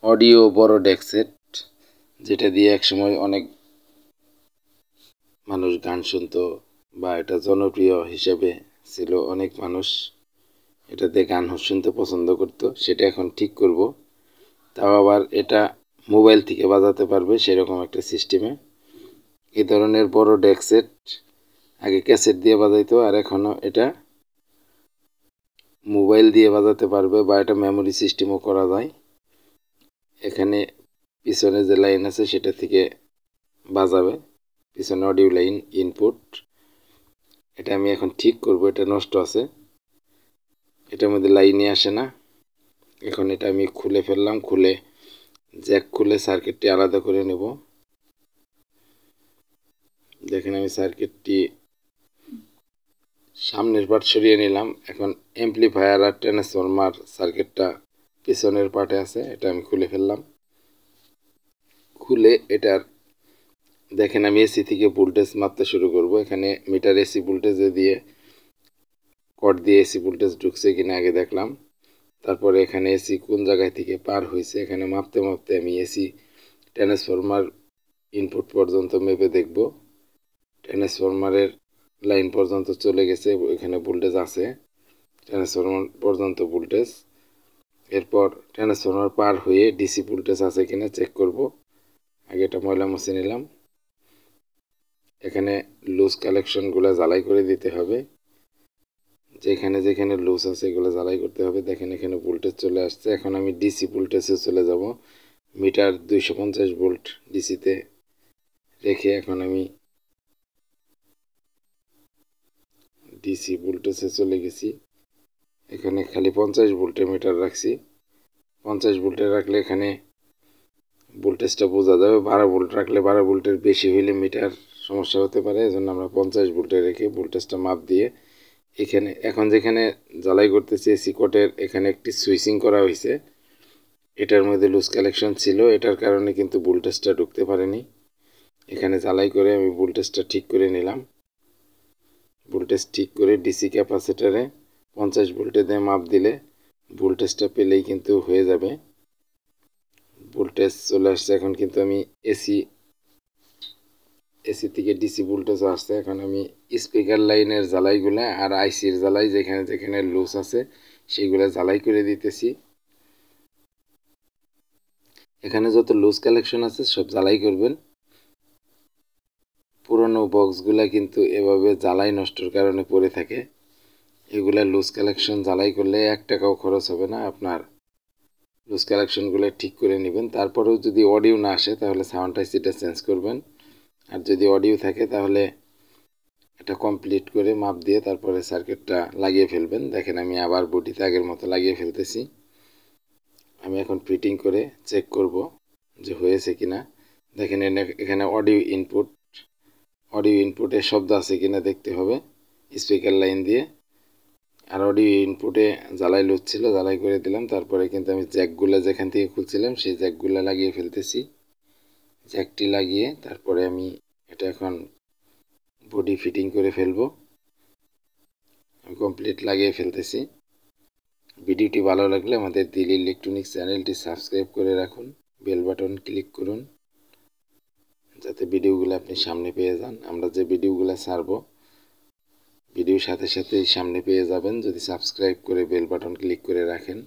Audio বড় day set, যেটা দিয়ে একসময় অনেক মানুষ গান শুনতো বা এটা জনপ্রিয় হিসেবে ছিল। অনেক মানুষ এটাতে গান শুনতে পছন্দ করত। সেটা এখন ঠিক করব, তাও আবার এটা মোবাইল থেকে বাজাতে পারবে সেরকম একটা সিস্টেমে। এই ধরনের বড় ডেক সেট আগে ক্যাসেট দিয়ে বাজাইতো, আর এখনও এটা মোবাইল দিয়ে বাজাতে পারবে বা এটা মেমোরি সিস্টেমও করা যায়। এখানে পিছনে যে লাইন আছে সেটা থেকে বাজাবে, পিছনে অডিও লাইন ইনপুট। এটা আমি এখন ঠিক করব, এটা নষ্ট আছে, এটার মধ্যে লাইনই আসে না। এখন এটা আমি খুলে ফেললাম, খুলে জ্যাক খুলে সার্কিটটি আলাদা করে নেব। দেখেন আমি সার্কিটটি সামনের পার্ট সরিয়ে নিলাম। এখন অ্যাম্পলিফায়ার আর ট্রান্সফরমার সার্কিটটা পিছনের পার্টে আছে, এটা আমি খুলে ফেললাম। খুলে এটার দেখেন আমি এসি থেকে ভোল্টেজ মাপতে শুরু করব। এখানে মিটার এসি ভোল্টেজ দিয়ে কর্ড দিয়ে এসি ভোল্টেজ ঢুকছে কিনা আগে দেখলাম, তারপরে এখানে এসি কোন জায়গায় থেকে পার হয়েছে এখানে মাপতে মাপতে আমি এসি ট্রান্সফরমার ইনপুট পর্যন্ত মেপে দেখব। ট্রান্সফরমারের লাইন পর্যন্ত চলে গেছে, এখানে ভোল্টেজ আছে, ট্রান্সফরমার পর্যন্ত ভোল্টেজ। এরপর ট্রান্সফরমার পার হয়ে ডিসি ভোল্টেজ আছে কিনা চেক করব। আগে এটা ময়লা মুছে নিলাম। এখানে লুজ কালেকশনগুলো জ্বালাই করে দিতে হবে, যেখানে যেখানে লুজ আছে এগুলো জ্বালাই করতে হবে। দেখেন এখানে ভোল্টেজ চলে আসছে। এখন আমি ডিসি ভোল্টেজে চলে যাব। মিটার 250 ভোল্ট ডিসিতে রেখে এখন আমি ডিসি ভোল্টেজে চলে গেছি। এখানে খালি 50 ভোল্টের মিটার রাখছি। 50 ভোল্টে রাখলে এখানে ভোল্টেজটা বোঝা যাবে। 12 ভোল্ট রাখলে 12 ভোল্টের বেশি হইলে মিটার সমস্যা হতে পারে, এজন্য আমরা 50 ভোল্টে রেখে ভোল্টেজটা মাপ দিয়ে এখানে এখন যেখানে জ্বালাই করতেছি এসি কোটের এখানে একটি সুইচিং করা হয়েছে। এটার মধ্যে লুজ কালেকশন ছিল, এটার কারণে কিন্তু ভোল্টেজটা ঢুকতে পারেনি। এখানে জ্বালাই করে আমি ভোল্টেজটা ঠিক করে নিলাম। ভোল্টেজ ঠিক করে ডিসি ক্যাপাসিটারে 50 ভোল্টে দিয়ে মাপ দিলে ভোল্টেজটা পেলেই কিন্তু হয়ে যাবে। ভোল্টেজ চলে আসছে। এখন কিন্তু আমি এসি থেকে ডিসি ভোল্টেজ আসছে। এখন আমি স্পিকার লাইনের জ্বালাইগুলা আর আইসির জ্বালাই যেখানে যেখানে লুজ আছে সেইগুলা জ্বালাই করে দিতেছি। এখানে যত লুজ কালেকশন আছে সব জ্বালাই করবেন। পুরনো বক্সগুলা কিন্তু এভাবে জ্বালাই নষ্টর কারণে পড়ে থাকে। এগুলা লুজ কালেকশন জ্বালাই করলে 1 টাকাও খরচ হবে না। আপনার লুজ কালেকশনগুলো ঠিক করে নেবেন। তারপরেও যদি অডিও না আসে তাহলে সাউন্ড আইসিটা চেঞ্জ করবেন, আর যদি অডিও থাকে তাহলে এটা কমপ্লিট করে মাপ দিয়ে তারপরে সার্কিটটা লাগিয়ে ফেলবেন। দেখেন আমি আবার বডিতে আগের মতো লাগিয়ে ফেলতেছি। আমি এখন ফিটিং করে চেক করব যে হয়েছে কিনা। দেখেন এখানে অডিও ইনপুটে শব্দ আছে কিনা দেখতে হবে স্পিকার লাইন দিয়ে। আর অডিও ইনপুটে জ্বালাই লুজ ছিল, জ্বালাই করে দিলাম। তারপরে কিন্তু আমি জ্যাকগুলো যেখান থেকে খুলছিলাম সেই জ্যাকগুলো লাগিয়ে ফেলতেছি। জ্যাকটি লাগিয়ে তারপরে আমি এটা এখন বডি ফিটিং করে ফেলবো। আমি কমপ্লিট লাগিয়ে ফেলতেছি। ভিডিওটি ভালো লাগলে আমাদের দিল্লি ইলেকট্রনিক্স চ্যানেলটি সাবস্ক্রাইব করে রাখুন, বেল বাটন ক্লিক করুন যাতে ভিডিওগুলো আপনি সামনে পেয়ে যান। আমরা যে ভিডিওগুলো ছাড়বো ভিডিওর সাথে সাথেই সামনে পেয়ে যাবেন যদি সাবস্ক্রাইব করে বেল বাটন ক্লিক করে রাখেন।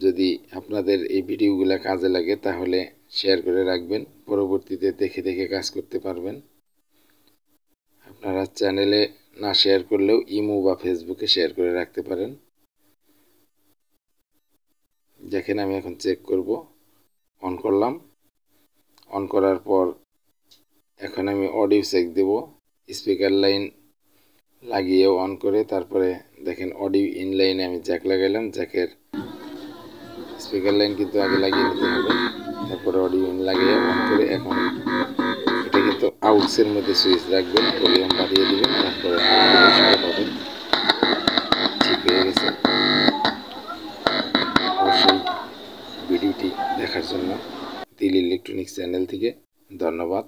যদি আপনাদের এই ভিডিওগুলো কাজে লাগে তাহলে শেয়ার করে রাখবেন, পরবর্তীতে দেখে দেখে কাজ করতে পারবেন। আপনারা চ্যানেলে না শেয়ার করলেও ইমো বা ফেসবুকে শেয়ার করে রাখতে পারেন। দেখেন আমি এখন চেক করব। অন করলাম। অন করার পর এখন আমি অডিও চেক দেব। স্পিকার লাইন লাগিয়ে অন করে তারপরে দেখেন অডিও ইন লাইনে আমি জ্যাক লাগাইলাম। জ্যাকের স্পিকার লাইন কিন্তু আগে লাগিয়ে নিতে হবে, তারপরে অডিও ইন লাগিয়ে অন করে এখন এটা কিন্তু আউটসের মধ্যে সুইচ রাখবেন, ভলিউম বাড়িয়ে দিবেন, তারপরে পাবেন। ঠিক হয়ে গেছে। অবশ্যই ভিডিওটি দেখার জন্য দিল্লি ইলেকট্রনিক্স চ্যানেল থেকে ধন্যবাদ।